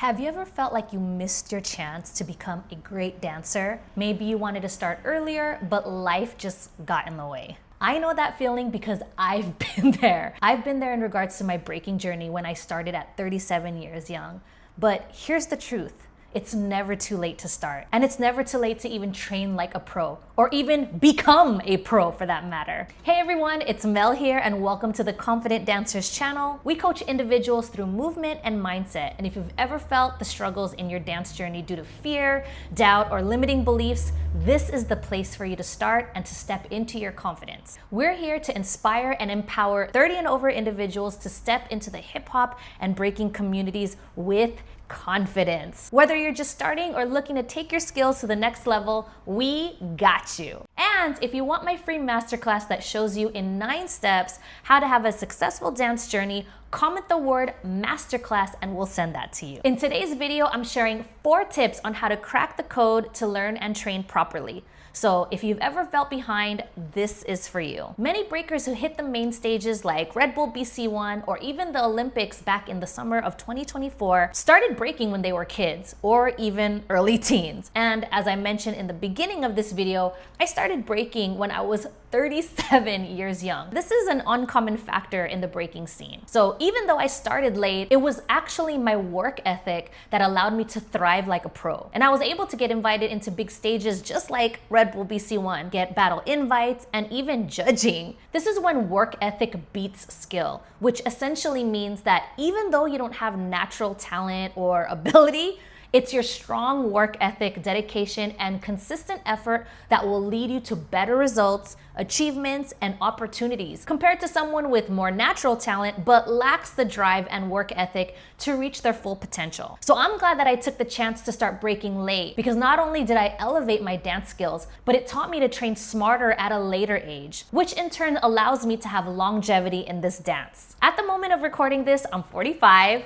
Have you ever felt like you missed your chance to become a great dancer? Maybe you wanted to start earlier, but life just got in the way. I know that feeling because I've been there. I've been there in regards to my breaking journey when I started at 37 years young. But here's the truth. It's never too late to start. And it's never too late to even train like a pro, or even become a pro for that matter. Hey everyone, it's Mel here and welcome to the Confident Dancers channel. We coach individuals through movement and mindset. And if you've ever felt the struggles in your dance journey due to fear, doubt, or limiting beliefs, this is the place for you to start and to step into your confidence. We're here to inspire and empower 30 and over individuals to step into the hip hop and breaking communities with confidence. Whether you're just starting or looking to take your skills to the next level, we got you. And if you want my free masterclass that shows you in 9 steps how to have a successful dance journey, comment the word masterclass and we'll send that to you. In today's video, I'm sharing 4 tips on how to crack the code to learn and train properly. So if you've ever felt behind, this is for you. Many breakers who hit the main stages like Red Bull BC1 or even the Olympics back in the summer of 2024 started breaking when they were kids or even early teens. And as I mentioned in the beginning of this video, I started breaking when I was 37 years young. This is an uncommon factor in the breaking scene. So even though I started late, it was actually my work ethic that allowed me to thrive like a pro. And I was able to get invited into big stages just like Red Bull BC1, get battle invites, and even judging. This is when work ethic beats skill, which essentially means that even though you don't have natural talent or ability, it's your strong work ethic, dedication, and consistent effort that will lead you to better results, achievements, and opportunities compared to someone with more natural talent but lacks the drive and work ethic to reach their full potential. So I'm glad that I took the chance to start breaking late because not only did I elevate my dance skills, but it taught me to train smarter at a later age, which in turn allows me to have longevity in this dance. At the moment of recording this, I'm 45.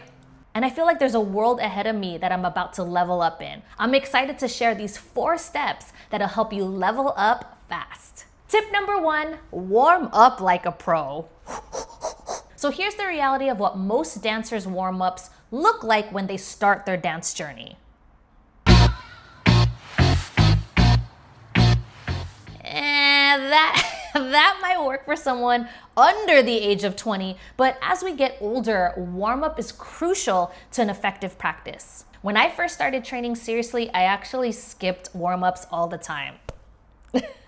And I feel like there's a world ahead of me that I'm about to level up in. I'm excited to share these 4 steps that'll help you level up fast. Tip number 1, warm up like a pro. So here's the reality of what most dancers' warm-ups look like when they start their dance journey. That might work for someone under the age of 20, but as we get older, warm-up is crucial to an effective practice. When I first started training seriously, I actually skipped warm-ups all the time.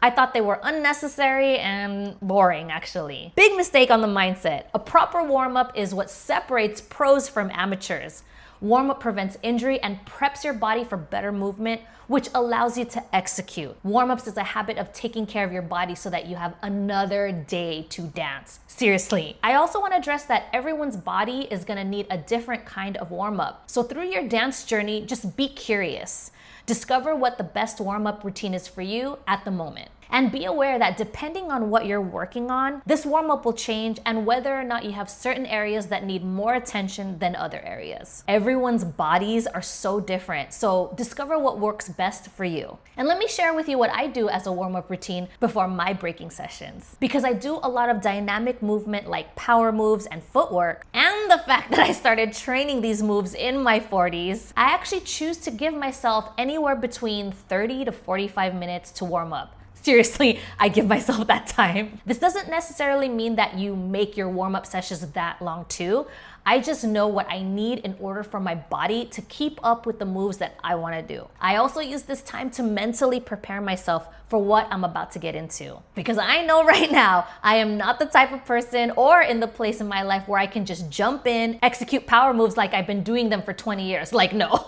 I thought they were unnecessary and boring, actually. Big mistake on the mindset. A proper warm-up is what separates pros from amateurs. Warm-up prevents injury and preps your body for better movement, which allows you to execute. Warm-ups is a habit of taking care of your body so that you have another day to dance. Seriously. I also want to address that everyone's body is going to need a different kind of warm-up. So through your dance journey, just be curious. Discover what the best warm-up routine is for you at the moment. And be aware that depending on what you're working on, this warm-up will change and whether or not you have certain areas that need more attention than other areas. Everyone's bodies are so different, so discover what works best for you. And let me share with you what I do as a warm-up routine before my breaking sessions. Because I do a lot of dynamic movement like power moves and footwork, and the fact that I started training these moves in my 40s, I actually choose to give myself anywhere between 30 to 45 minutes to warm up. Seriously, I give myself that time. This doesn't necessarily mean that you make your warm-up sessions that long too. I just know what I need in order for my body to keep up with the moves that I want to do. I also use this time to mentally prepare myself for what I'm about to get into. Because I know right now, I am not the type of person or in the place in my life where I can just jump in, execute power moves like I've been doing them for 20 years. Like, no,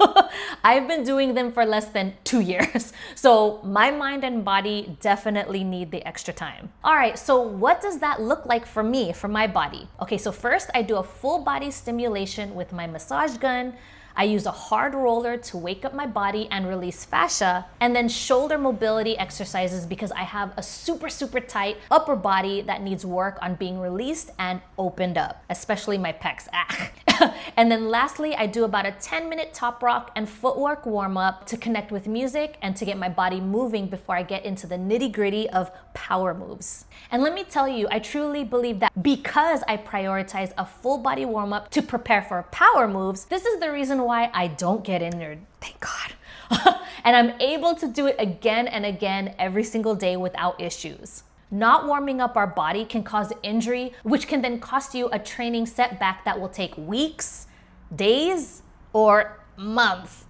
I've been doing them for less than 2 years. So my mind and body definitely need the extra time. All right, so what does that look like for me, for my body? Okay, so first I do a full body stimulation with my massage gun. I use a hard roller to wake up my body and release fascia, and then shoulder mobility exercises because I have a super tight upper body that needs work on being released and opened up, especially my pecs. And then lastly, I do about a 10-minute top rock and footwork warm-up to connect with music and to get my body moving before I get into the nitty-gritty of power moves. And let me tell you, I truly believe that because I prioritize a full body warm-up to prepare for power moves, this is the reason reason why I don't get injured, thank God. And I'm able to do it again and again every single day without issues. Not warming up our body can cause injury, which can then cost you a training setback that will take weeks, days, or months.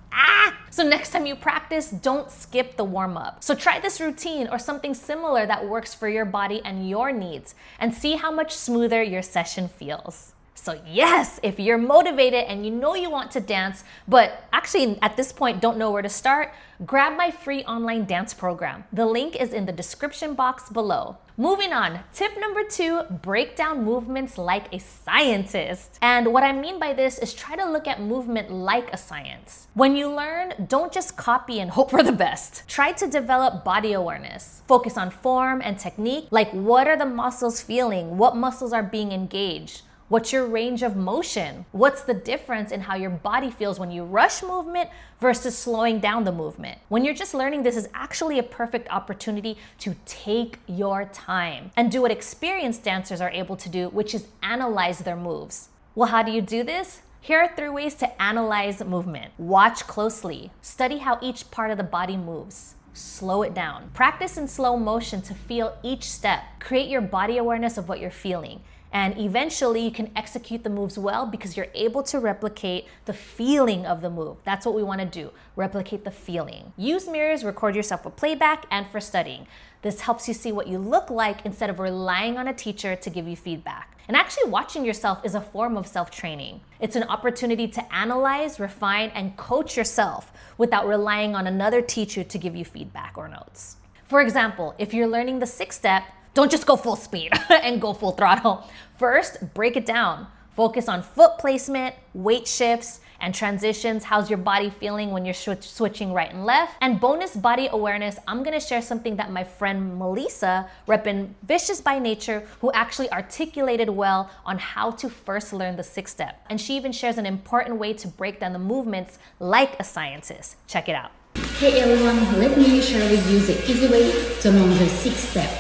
So next time you practice, don't skip the warm-up. So try this routine or something similar that works for your body and your needs, and see how much smoother your session feels. So yes, if you're motivated and you know you want to dance, but actually at this point don't know where to start, grab my free online dance program. The link is in the description box below. Moving on, tip number 2, break down movements like a scientist. And what I mean by this is try to look at movement like a science. When you learn, don't just copy and hope for the best. Try to develop body awareness. Focus on form and technique, like what are the muscles feeling? What muscles are being engaged? What's your range of motion? What's the difference in how your body feels when you rush movement versus slowing down the movement? When you're just learning, this is actually a perfect opportunity to take your time and do what experienced dancers are able to do, which is analyze their moves. Well, how do you do this? Here are 3 ways to analyze movement. Watch closely. Study how each part of the body moves. Slow it down. Practice in slow motion to feel each step. Create your body awareness of what you're feeling. And eventually you can execute the moves well because you're able to replicate the feeling of the move. That's what we want to do, replicate the feeling. Use mirrors, record yourself for playback and for studying. This helps you see what you look like instead of relying on a teacher to give you feedback. And actually watching yourself is a form of self-training. It's an opportunity to analyze, refine, and coach yourself without relying on another teacher to give you feedback or notes. For example, if you're learning the 6th step, don't just go full speed and go full throttle. First, break it down. Focus on foot placement, weight shifts, and transitions. How's your body feeling when you're switching right and left? And bonus body awareness, I'm gonna share something that my friend Melissa, reppin' Vicious by Nature, who actually articulated well on how to first learn the 6th step. And she even shares an important way to break down the movements like a scientist. Check it out. Hey everyone, let me share with you the easy way to learn the 6th step.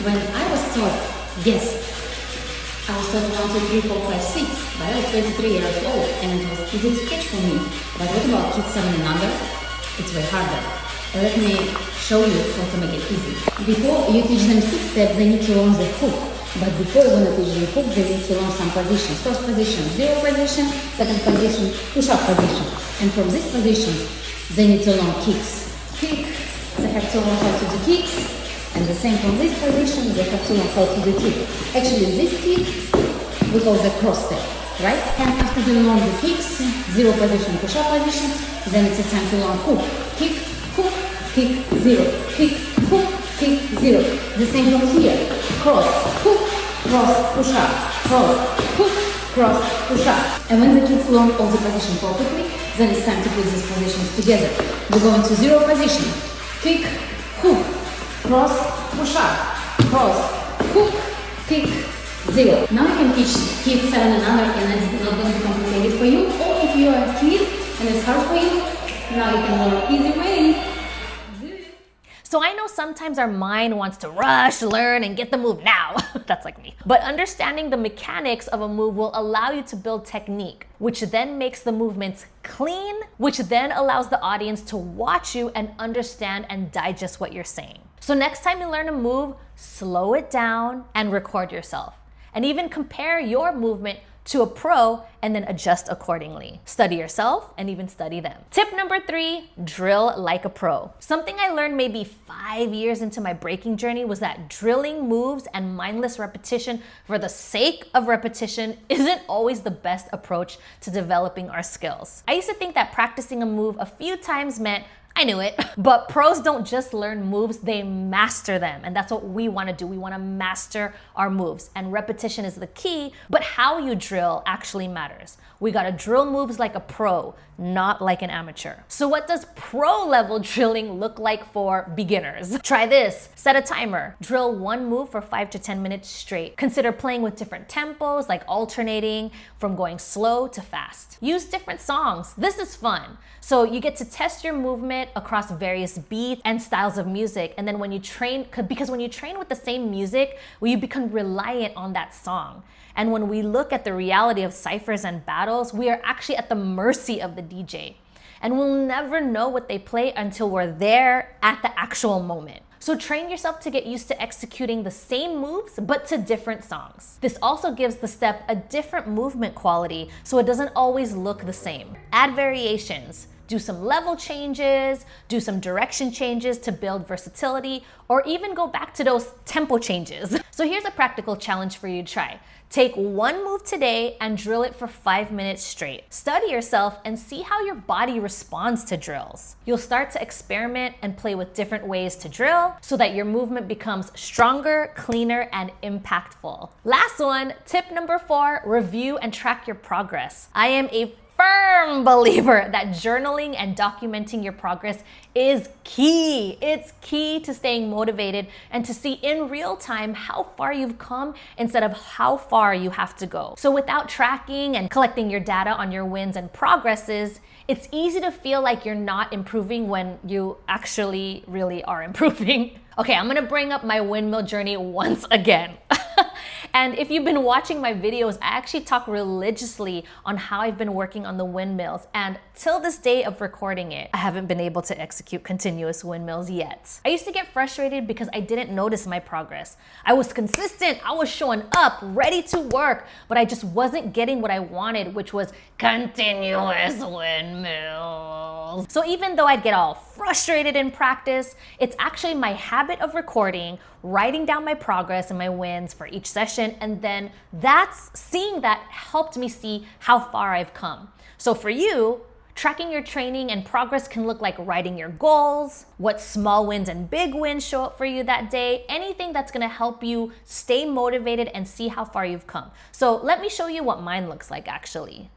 When I was taught, guess, I was taught 1, 2, 3, 4, 5, 6, but I was 23 years old and it was easy to catch for me. But what about kids 7 and under? It's way harder. Let me show you how to make it easy. Before you teach them 6 steps, they need to learn the hook. But before you're going to teach them hook, they need to learn some positions. First position, 0 position, second position, push-up position. And from these positions, they need to learn kicks. Kick, they have to learn how to do kicks. And the same from this position, they have to learn how to do kick. Actually, this kick, we call the cross step, right? And after they learn the kicks, 0 position, push-up position, then it's time to learn hook. Kick, 0. Kick, hook, kick, 0. The same from here. Cross, hook, cross, push-up, cross, hook, cross, push-up. And when the kids learn all the positions perfectly, then it's time to put these positions together. We go into 0 position. Kick, hook, cross, push up, cross, hook, kick, 0. Now you can teach kids 7 and under and it's not going to be complicated for you. Or if you are a kid and it's hard for you, now you can learn easy way. So I know sometimes our mind wants to rush, learn, and get the move now. That's like me. But understanding the mechanics of a move will allow you to build technique, which then makes the movements clean, which then allows the audience to watch you and understand and digest what you're saying. So next time you learn a move, slow it down and record yourself. And even compare your movement to a pro and then adjust accordingly. Study yourself and even study them. Tip number 3, drill like a pro. Something I learned maybe 5 years into my breaking journey was that drilling moves and mindless repetition for the sake of repetition isn't always the best approach to developing our skills. I used to think that practicing a move a few times meant I knew it. But pros don't just learn moves, they master them. And that's what we want to do. We want to master our moves. And repetition is the key, but how you drill actually matters. We got to drill moves like a pro, not like an amateur. So what does pro level drilling look like for beginners? Try this. Set a timer. Drill one move for 5 to 10 minutes straight. Consider playing with different tempos, like alternating from going slow to fast. Use different songs. This is fun. So you get to test your movement it across various beats and styles of music. And then when you train, because when you train with the same music, well, you become reliant on that song. And when we look at the reality of ciphers and battles, we are actually at the mercy of the DJ. And we'll never know what they play until we're there at the actual moment. So train yourself to get used to executing the same moves, but to different songs. This also gives the step a different movement quality, so it doesn't always look the same. Add variations. Do some level changes, do some direction changes to build versatility, or even go back to those tempo changes. So here's a practical challenge for you to try. Take one move today and drill it for 5 minutes straight. Study yourself and see how your body responds to drills. You'll start to experiment and play with different ways to drill so that your movement becomes stronger, cleaner, and impactful. Last one, tip number 4, review and track your progress. I am a firm believer that journaling and documenting your progress is key. It's key to staying motivated and to see in real time how far you've come instead of how far you have to go. So without tracking and collecting your data on your wins and progresses, it's easy to feel like you're not improving when you actually really are improving. Okay, I'm gonna bring up my windmill journey once again. And if you've been watching my videos, I actually talk religiously on how I've been working on the windmills. And till this day of recording it, I haven't been able to execute continuous windmills yet. I used to get frustrated because I didn't notice my progress. I was consistent, I was showing up, ready to work, but I just wasn't getting what I wanted, which was continuous windmills. So even though I'd get all frustrated in practice, it's actually my habit of recording, writing down my progress and my wins for each session, and then seeing that helped me see how far I've come. So for you, tracking your training and progress can look like writing your goals, what small wins and big wins show up for you that day, anything that's gonna help you stay motivated and see how far you've come. So let me show you what mine looks like actually.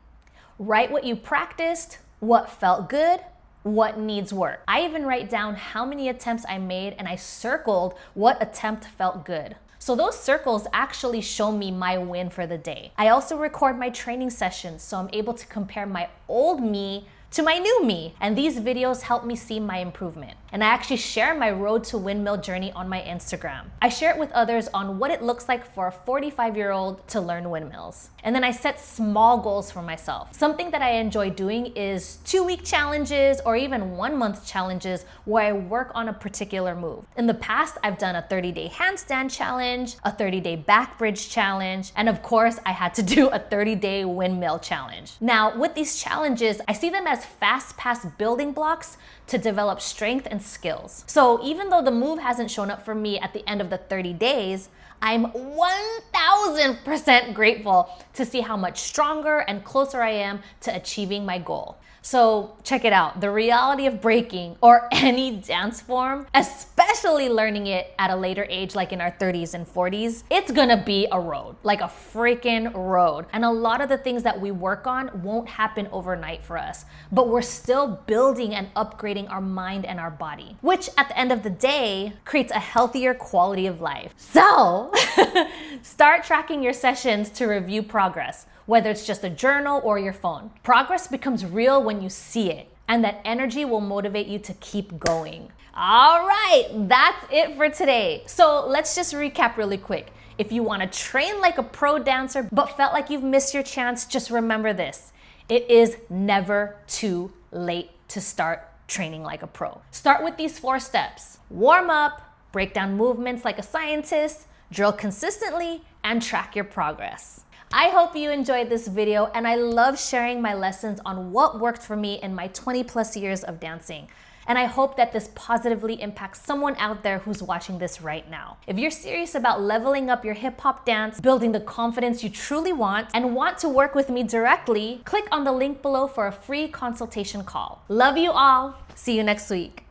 Write what you practiced, what felt good, what needs work. I even write down how many attempts I made and I circled what attempt felt good. So those circles actually show me my win for the day. I also record my training sessions so I'm able to compare my old me to my new me. And these videos help me see my improvement. And I actually share my road to windmill journey on my Instagram. I share it with others on what it looks like for a 45-year-old to learn windmills. And then I set small goals for myself. Something that I enjoy doing is 2-week challenges or even 1-month challenges where I work on a particular move. In the past, I've done a 30-day handstand challenge, a 30-day back bridge challenge, and of course, I had to do a 30-day windmill challenge. Now, with these challenges, I see them as fast-paced building blocks to develop strength and skills. So even though the move hasn't shown up for me at the end of the 30 days, I'm 1000% grateful to see how much stronger and closer I am to achieving my goal. So check it out, the reality of breaking or any dance form, especially learning it at a later age like in our 30s and 40s, it's gonna be a road, like a freaking road. And a lot of the things that we work on won't happen overnight for us, but we're still building and upgrading our mind and our body, which at the end of the day creates a healthier quality of life. So start tracking your sessions to review progress, whether it's just a journal or your phone. Progress becomes real when you see it, and that energy will motivate you to keep going. All right, that's it for today. So let's just recap really quick. If you want to train like a pro dancer but felt like you've missed your chance, just remember this. It is never too late to start training like a pro. Start with these 4 steps. Warm up, break down movements like a scientist, drill consistently, and track your progress. I hope you enjoyed this video, and I love sharing my lessons on what worked for me in my 20+ years of dancing. And I hope that this positively impacts someone out there who's watching this right now. If you're serious about leveling up your hip hop dance, building the confidence you truly want, and want to work with me directly, click on the link below for a free consultation call. Love you all. See you next week.